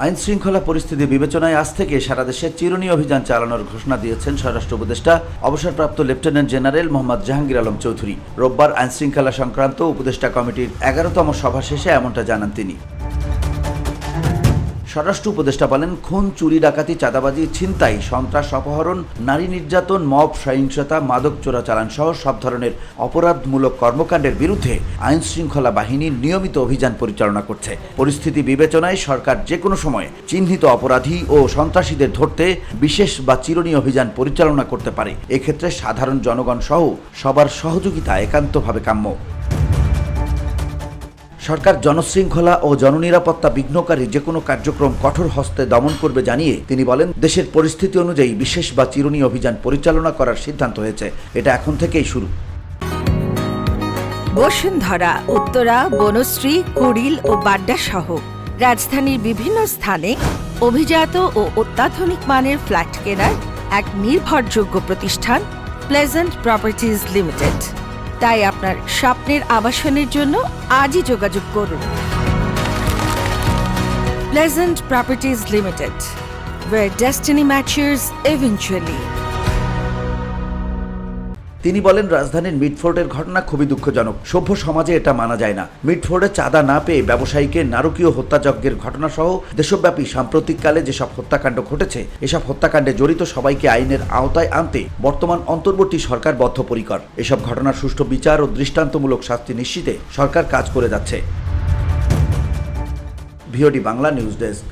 আইন শৃঙ্খলা পরিস্থিতি বিবেচনায় আজ থেকে সারা দেশে চিরুনি অভিযান চালানোর ঘোষণা দিয়েছেন স্বরাষ্ট্র উপদেষ্টা অবসরপ্রাপ্ত লেফটেন্যান্ট জেনারেল মোহাম্মদ জাহাঙ্গীর আলম চৌধুরী। রোববার আইন শৃঙ্খলা সংক্রান্ত উপদেষ্টা কমিটির 11তম সভা শেষে এমনটা জানান তিনি। স্বরাষ্ট্র উপদেষ্টা বলেন, খুন, চুরি, ডাকাতি, চাঁদাবাজি, ছিনতাই, সন্ত্রাস, অপহরণ, নারী নির্যাতন, মব সহিংসতা, মাদক চোরাচালান সহ সব ধরনের অপরাধমূলক কর্মকাণ্ডের বিরুদ্ধে আইন শৃঙ্খলা বাহিনী নিয়মিত অভিযান পরিচালনা করছে। পরিস্থিতি বিবেচনায় সরকার যে কোনো সময় চিহ্নিত অপরাধী ও সন্ত্রাসীদের ধরতে বিশেষ বা চিরুনি অভিযান পরিচালনা করতে পারে। এক্ষেত্রে সাধারণ জনগণ সহ সবার সহযোগিতা একান্তভাবে কাম্য। সরকার জনশৃঙ্খলা ও জননিরাপত্তা বিঘ্নকারী যে কোনো কার্যক্রম কঠোর হস্তে দমন করবে জানিয়ে তিনি বলেন, দেশের পরিস্থিতি অনুযায়ী বিশেষ বা চিরুনি অভিযান পরিচালনা করার সিদ্ধান্ত হয়েছে। এটা এখন থেকেই শুরু। বসুন্ধরা, উত্তরা, বনশ্রী, কুড়িল ও বাড্ডা সহ রাজধানীর বিভিন্ন স্থানে অভিজাত ও অত্যাধুনিক মানের ফ্ল্যাট কেনার এক নির্ভরযোগ্য প্রতিষ্ঠান প্লেজেন্ট প্রপার্টিজ লিমিটেড। তাই আপনার স্বপ্নের আবাসনের জন্য আজই যোগাযোগ করুন। Pleasant properties limited, where destiny matches eventually। তিনি বলেন, রাজধানীর মিটফোর্ডের ঘটনা খুবই দুঃখজনক। সভ্য সমাজে এটা মানা যায় না। মিটফোর্ডে চাঁদা না পেয়ে ব্যবসায়ীকে নারকীয় হত্যাযজ্ঞের ঘটনা সহ দেশব্যাপী সাম্প্রতিককালে যেসব হত্যাকাণ্ড ঘটেছে, এসব হত্যাকাণ্ডে জড়িত সবাইকে আইনের আওতায় আনতে বর্তমান অন্তর্বর্তী সরকার বদ্ধপরিকর। এসব ঘটনার সুষ্ঠু বিচার ও দৃষ্টান্তমূলক শাস্তি নিশ্চিতে সরকার কাজ করে যাচ্ছে। VOD Bangla news desk.